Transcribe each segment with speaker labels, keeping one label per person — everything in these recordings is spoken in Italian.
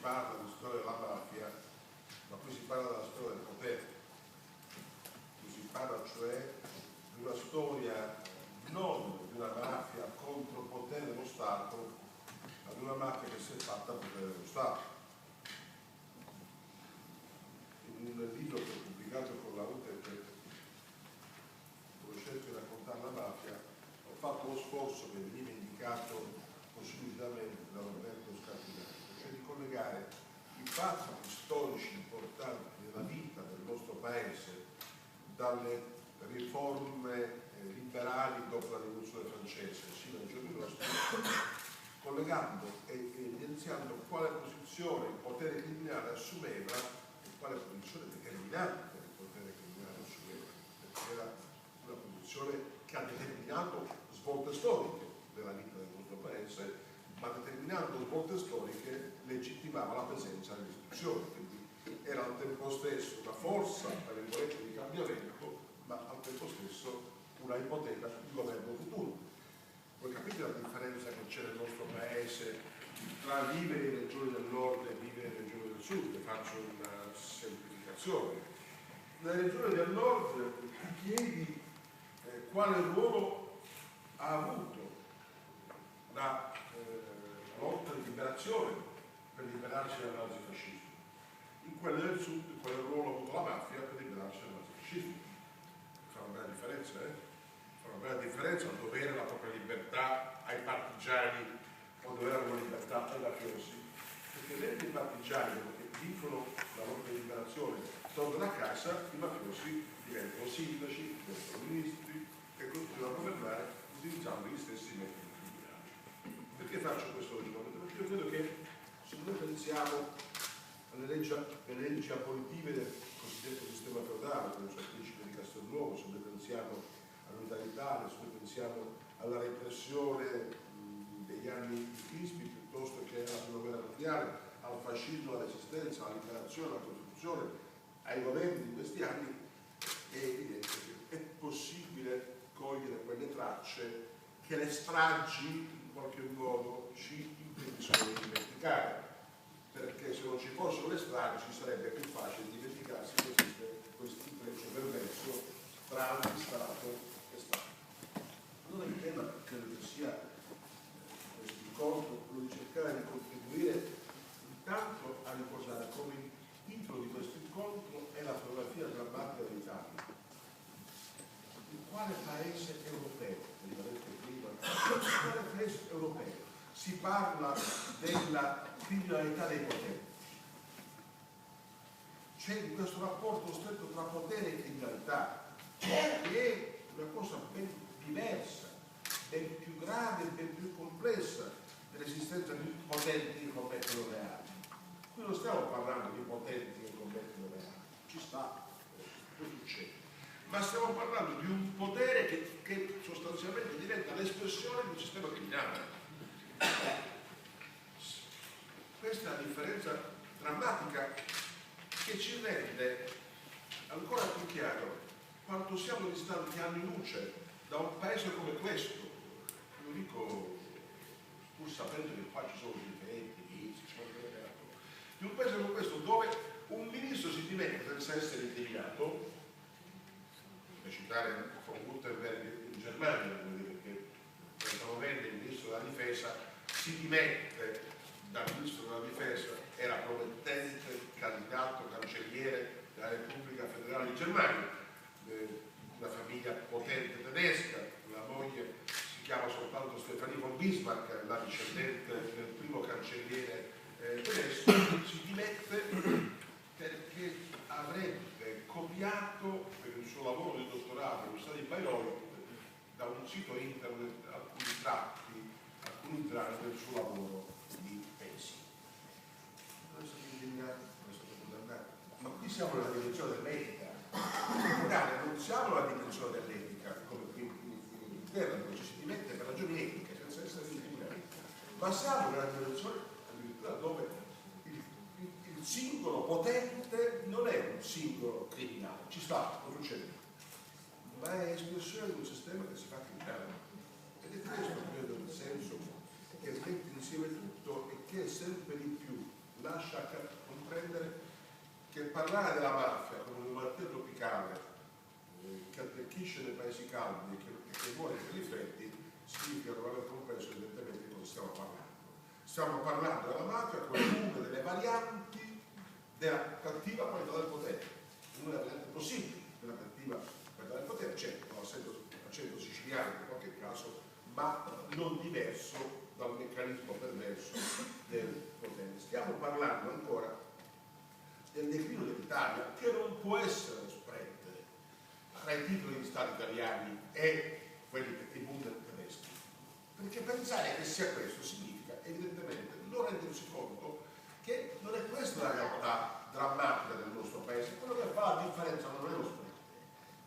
Speaker 1: parla di storia della mafia, ma qui si parla della storia del potere. Qui si parla cioè di una storia non di una mafia contro il potere dello Stato, ma di una mafia che si è fatta potere dello Stato. In un libro che ho pubblicato con la UTEC, dove cerco di raccontare la mafia, ho fatto lo sforzo che veniva indicato così lucidamente da Roberto Scarpinato, cioè di collegare i fatti storici importanti della vita del nostro paese, dalle riforme liberali dopo la rivoluzione francese sino ai giorni nostri, collegando e evidenziando quale posizione il potere criminale assumeva e quale posizione determinante il potere criminale assumeva, perché era una posizione che ha determinato svolte storiche della vita del nostro paese, ma determinando svolte storiche legittimava la presenza delle istituzioni, quindi era al tempo stesso una forza per il progetto di cambiamento, ma al tempo stesso una ipoteca di governo futuro. Voi capite la differenza che c'è nel nostro paese tra vivere in regioni del nord e vivere in regioni del sud? Vi faccio una semplificazione. Nelle regioni del nord ti chiedi quale ruolo ha avuto la lotta di liberazione per liberarsi dal nazifascismo. In quelle del sud, quale ruolo ha avuto la mafia per liberarsi dal nazifascismo. Fa una bella differenza, Fa una bella differenza dovere la propria libertà ai partigiani o dovere la libertà ai mafiosi. Perché mentre i partigiani che vincono la propria liberazione tornano a casa, i mafiosi diventano sindaci, diventano ministri e continuano a governare utilizzando gli stessi metodi criminali. Perché faccio questo ragionamento? Perché io credo che se noi pensiamo alle leggi abolitive del cosiddetto sistema feudale, come il principe di Castelnuovo, se noi pensiamo all'unità d'Italia, se noi pensiamo alla repressione degli anni di Crispi piuttosto che alla prima guerra mondiale, al fascismo, alla resistenza, alla liberazione, alla Costituzione, ai governi di questi anni, è evidente che è possibile cogliere quelle tracce che le stragi in qualche modo ci impediscono di dimenticare, perché se non ci fossero le stragi ci sarebbe più facile dimenticarsi che esiste questo intreccio perverso tra anti-Stato e Stato. Allora il tema credo che sia questo incontro, quello di cercare di contribuire intanto a riposare come il titolo di questo incontro è la fotografia drammatica dell'Italia. In quale paese europeo, quale paese europeo si parla della criminalità dei poteri? C'è in questo rapporto stretto tra potere e criminalità, che è una cosa ben diversa, ben più grave, ben più complessa dell'esistenza di potenti che commettono reati. Qui non stiamo parlando di potenti che commettono reati, ci sta, cosa succede? Ma stiamo parlando di un potere che sostanzialmente diventa l'espressione di un sistema criminale. Questa è la differenza drammatica che ci rende ancora più chiaro quanto siamo distanti anni luce da un paese come questo. Lo dico pur sapendo che qua ci sono differenti, di un paese come questo dove un ministro si dimette senza essere incriminato, per citare von Gutenberg in Germania, perché nel il ministro della difesa si dimette da ministro della difesa, era promettente candidato cancelliere della Repubblica Federale di Germania, una famiglia potente tedesca, la moglie si chiama soltanto Stefanie von Bismarck, la discendente del primo cancelliere tedesco, si dimette perché avrebbe copiato per il suo lavoro di dottorato all'Università di Bayreuth da un sito internet alcuni tratti del suo lavoro di tesi. Noi siamo indignati, noi siamo condannati. Ma qui siamo nella dimensione dell'etica. In Italia non siamo nella dimensione dell'etica, come qui in Inghilterra, dove ci si dimette per ragioni etiche, senza essere disciplinati. Ma siamo nella dimensione addirittura dove il singolo potente non è un singolo criminale, ci sta, non succede, ma è espressione di un sistema che si fa criminale. Ed è questo, credo, il senso che mette insieme tutto e che sempre di più lascia comprendere che parlare della mafia come una malattia tropicale che attecchisce nei paesi caldi e che muore per i freddi significa non aver compreso evidentemente di cosa stiamo parlando. Stiamo parlando della mafia come una delle varianti della cattiva qualità del potere, una delle varianti possibili della cattiva qualità del potere, certo, accento siciliano in qualche caso, ma non diverso dal meccanismo perverso del potere. Stiamo parlando ancora del declino dell'Italia, che non può essere esprente tra i titoli di Stato italiani e quelli dei Bund tedeschi, perché pensare che sia questo significa evidentemente non rendersi conto che non è questa la realtà drammatica del nostro paese. Quello che fa la differenza non è lo spread,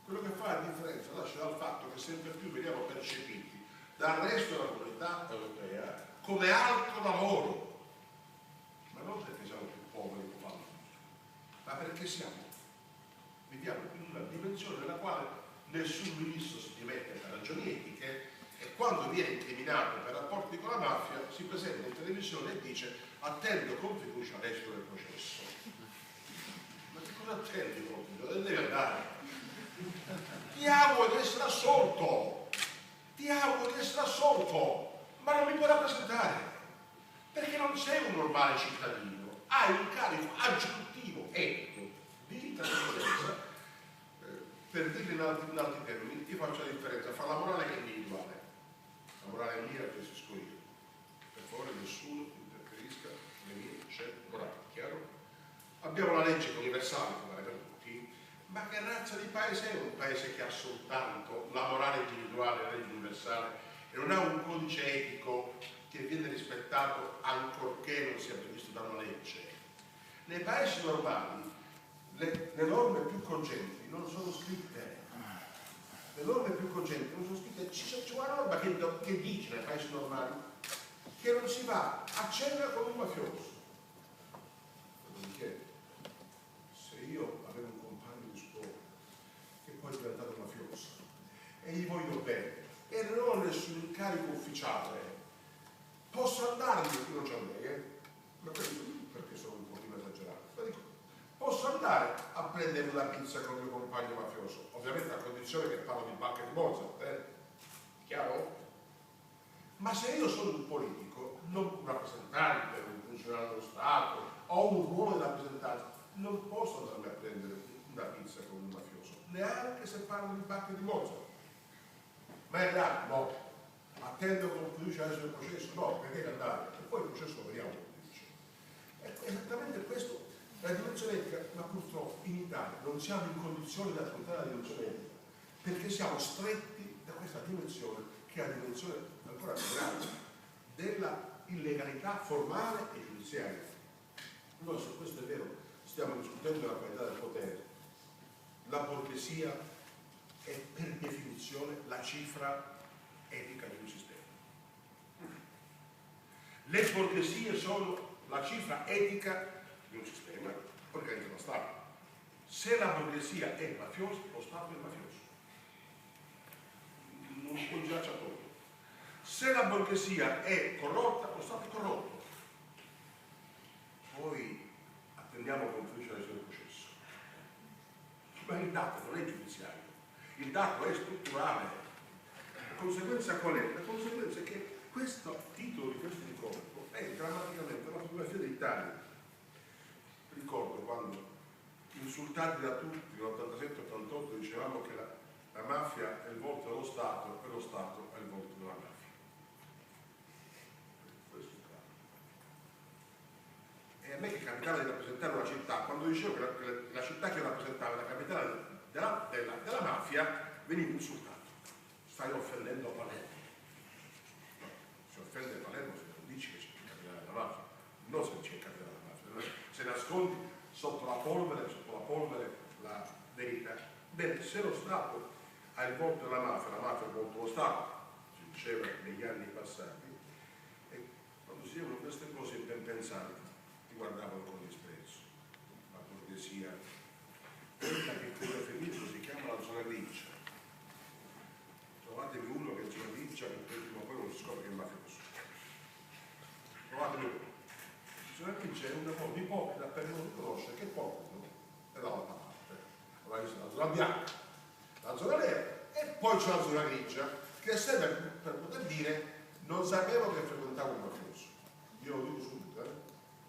Speaker 1: quello che fa la differenza nasce dal fatto che sempre più veniamo percepiti dal resto della comunità europea come alto lavoro, ma non perché siamo più poveri o altro, ma perché viviamo in una dimensione nella quale nessun ministro si dimette per ragioni etiche e quando viene incriminato per rapporti con la mafia si presenta in televisione e dice attendo con fiducia l'esito del processo. Ma che cosa attendi con fiducia? Dove devi andare? Ti auguro di essere assolto! Ti auguro di essere assolto! Ma non mi puoi rappresentare! Perché non sei un normale cittadino, hai un carico aggiuntivo etico di intelligenza. Per dirlo in altri termini, ti faccio la differenza fra la morale che è individuale. La morale mia la gestisco io. Per favore nessuno interferisca nelle mie scelte morali, chiaro? Abbiamo la legge universale che vale per tutti, ma che razza di paese è un paese che ha soltanto la morale individuale e la legge universale e non ha un codice etico che viene rispettato ancorché non sia previsto da una legge? Nei paesi normali le norme più cogenti non sono scritte. Le norme più cogenti non sono scritte. C'è una norma che dice nei paesi normali che non si va a cena con un mafioso. Dopodiché, se io avevo un compagno di scuola che poi è diventato mafioso e gli voglio bene e non ho nessun incarico ufficiale, posso andarmi, io non c'ho lei, ma questo perché sono un pochino esagerato, ma dico, posso andare a prendere una pizza con il mio compagno mafioso, ovviamente a condizione che parlo di Bacca e di Mozart, chiaro? Ma se io sono un politico, non un rappresentante, un funzionario dello Stato, ho un ruolo di rappresentanza, non posso andarmi a prendere una pizza con un mafioso, neanche se parlo di Bacca e di Mozart. Ma è reato? No. Attendo con fiducia adesso il processo? No, perché deve andare? E poi il processo lo vediamo con fiducia. È esattamente questo, la dimensione etica, ma purtroppo in Italia non siamo in condizione di affrontare la dimensione etica, perché siamo stretti da questa dimensione, che è la dimensione ancora più grande, della illegalità formale e giudiziaria. Noi su questo è vero, stiamo discutendo della qualità del potere. La borghesia è per definizione la cifra etica di un sistema. Le borghesie sono la cifra etica di un sistema organizza lo Stato. Se la borghesia è mafiosa, lo Stato è mafioso. Non si può girarci attorno. Se la borghesia è corrotta, lo Stato è corrotto. Poi attendiamo con fiducia del processo. Ma il dato non è giudiziario, il dato è strutturale. La conseguenza qual è? La conseguenza è che questo titolo di questo ricordo è drammaticamente la fotografia dell'Italia. Ricordo quando, insultati da tutti nell'87-88, dicevamo che la mafia è il volto dello Stato e lo Stato è il volto della mafia. Questo è e a me che capitava di rappresentare una città, quando dicevo che la città che rappresentava la capitale della mafia, veniva insultato. Stai offendendo Palermo. No, si offende Palermo se non dici che c'è il capitale della mafia, non se c'è il capitale della mafia, se nascondi sotto la polvere la verità. Bene, se lo Stato ha il volto della mafia, la mafia ha il volto dello Stato, si diceva negli anni passati, e quando si dicevano queste cose ben pensanti, ti guardavano con disprezzo. La borghesia, quella che con l'eufemismo si chiama la zona grigia. Trovatevi uno che è zona grigia, che prima o poi non si scopre che è mafioso. Trovatevi uno. qui c'è un modo ipocrita per non riconoscere che qualcuno è dall'altra parte. Allora c'è la zona bianca, la zona nera e poi c'è la zona grigia, che serve per poter dire non sapevo che frequentavo un mafioso. Io lo dico subito, lo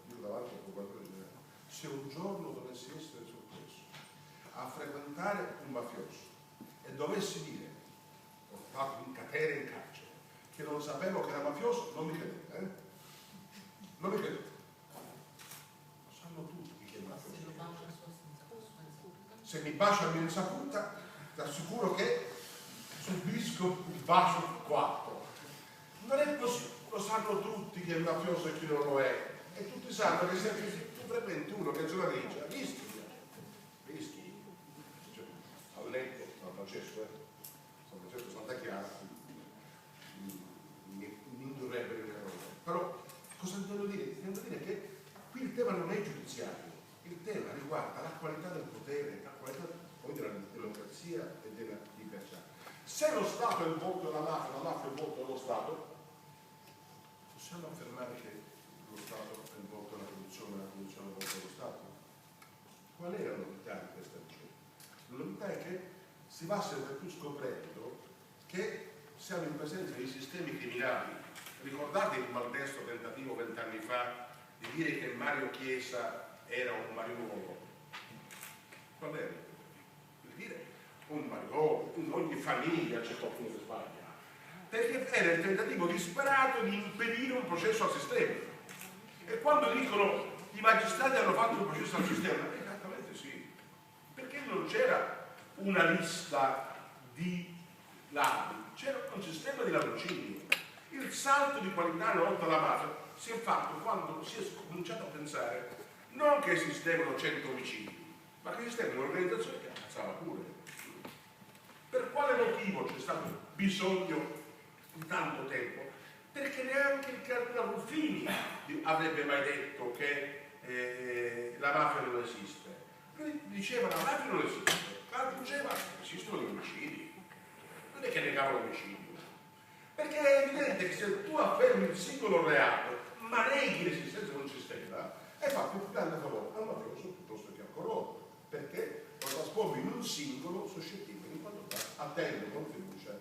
Speaker 1: dico davanti al procuratore generale. Se un giorno dovessi essere sorpreso a frequentare un mafioso e dovessi dire, ho fatto un catene in carcere, che non sapevo che era mafioso, non mi credete, non mi credete. Lo sanno tutti che è mafioso. Se mi bacia a mia insaputa, ti assicuro che subisco il bacio 4. Non è così, lo sanno tutti che è mafioso e chi non lo è. E tutti sanno che se tu frequenti uno che è zona grigia, rischi. Cioè, a letto, San Francesco, Santa Chiara, mi indurrebbe in errore. Però cosa intendo dire? Intendo dire che qui il tema non è giudiziario, il tema riguarda la qualità del potere, la qualità della democrazia e della libertà. Se lo Stato è il volto della mafia, la mafia è il volto dello Stato, possiamo affermare che lo Stato è il volto della corruzione, la corruzione è il volto dello Stato? Qual è la novità di questa ricerca? La novità è che si va sempre più scoprendo che siamo in presenza di sistemi criminali. Ricordate il maldesto tentativo 20 anni fa di dire che Mario Chiesa era un mariuolo? Qual era? Per dire un mariuolo, in ogni famiglia c'è qualcuno che sbaglia. Perché era il tentativo disperato di impedire un processo al sistema. E quando dicono i magistrati hanno fatto un processo al sistema, esattamente sì. Perché non c'era una lista di ladri, c'era un sistema di ladrocinio. Il salto di qualità una volta alla mafia si è fatto quando si è cominciato a pensare non che esistevano 100 omicidi, ma che esisteva un'organizzazione che ammazzava pure. Per quale motivo c'è stato bisogno di tanto tempo? Perché neanche il cardinale Ruffini avrebbe mai detto che la mafia non esiste. Lui diceva la mafia non esiste, diceva esistono gli omicidi, non è che negava l'omicidio. Perché è evidente che se tu affermi il singolo reato ma neghi l'esistenza di un sistema, hai fatto un grande favore al mafioso piuttosto che al corrotto, perché lo trasformi in un singolo suscettibile in quanto attende con fiducia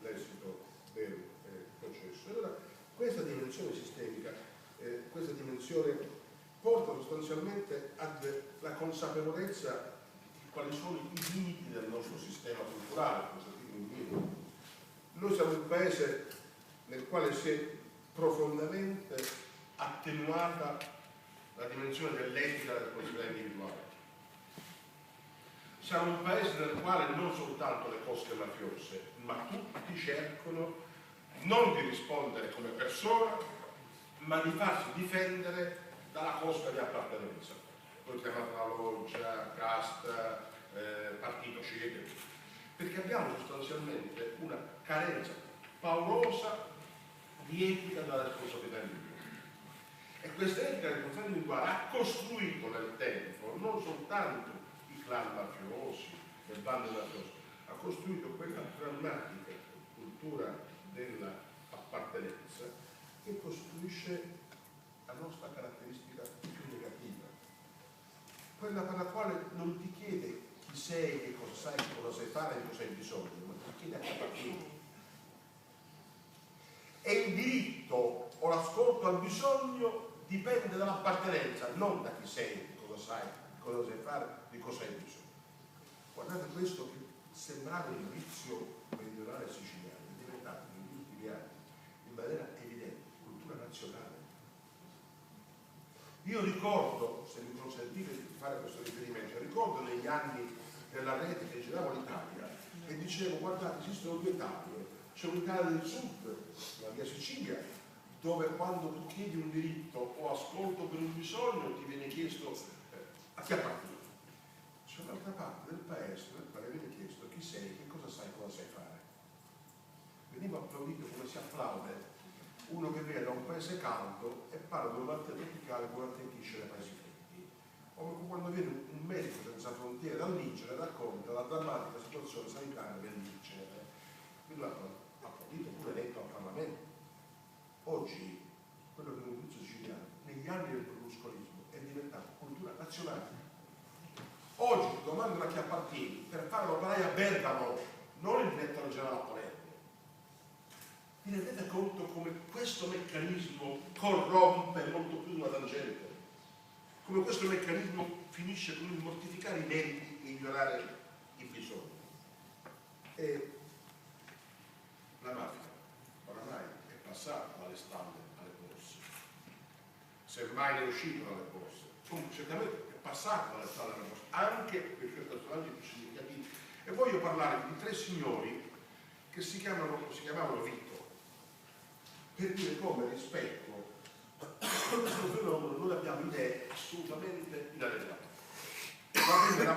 Speaker 1: l'esito del processo. Allora questa dimensione sistemica, questa dimensione porta sostanzialmente alla consapevolezza di quali sono i limiti del nostro sistema culturale. Noi siamo un paese nel quale si è profondamente attenuata la dimensione dell'etica e della responsabilità individuale. Siamo un paese nel quale non soltanto le cosche mafiose, ma tutti cercano non di rispondere come persona, ma di farsi difendere dalla cosca di appartenenza. Poi chiamata la loggia, casta, partito, scegliete. Perché abbiamo sostanzialmente una carenza paurosa di etica della responsabilità individuale. E questa etica della responsabilità individuale ha costruito nel tempo non soltanto i clan mafiosi, le bande mafiose, ha costruito quella drammatica cultura dell'appartenenza che costruisce la nostra caratteristica più negativa, quella per la quale non ti chiede chi sei, che cosa sai, che cosa sai fare, che cosa hai bisogno, ma ti chiede a chi appartieni. E il diritto o l'ascolto al bisogno dipende dall'appartenenza, non da chi sei, di cosa sai, di cosa sai fare, di cosa hai bisogno. Guardate questo che sembrava un vizio meridionale siciliano, è diventato negli ultimi anni in maniera evidente cultura nazionale. Io ricordo, se mi consentite di fare questo riferimento, ricordo negli anni della rete che girava l'Italia e dicevo guardate esistono due Italie, c'è un'Italia del sud, la mia Sicilia, dove quando tu chiedi un diritto o ascolto per un bisogno ti viene chiesto a chi appartieni. C'è un'altra parte del paese nel quale viene chiesto chi sei, che cosa sai, cosa sai fare. Veniva applaudito come si applaude uno che viene da un paese caldo e parla di una malattia tropicale come attecchisce nei paesi freddi. O quando viene un medico senza frontiere dal Niger e racconta la drammatica situazione sanitaria del Niger. Quindi l'ha applaudito pure eletto al Parlamento. Oggi, quello che è un vizio siciliano, negli anni del appassionati. Oggi ti domandano a chi appartieni per fare l'operaio a Bergamo, non il direttore generale a Palermo. Vi rendete conto come questo meccanismo corrompe molto più di una tangente? Come questo meccanismo finisce con il mortificare i meriti e ignorare i bisogni? E la mafia oramai è passata dalle stalle alle borse, semmai ne è uscita dalle borse, comunque certamente è passata dalle stalle alle borse, anche per i suoi personaggi più significativi. E voglio parlare di 3 signori che si chiamavano Vito, per dire come rispetto a questo fenomeno noi abbiamo idee assolutamente inadeguate. Va bene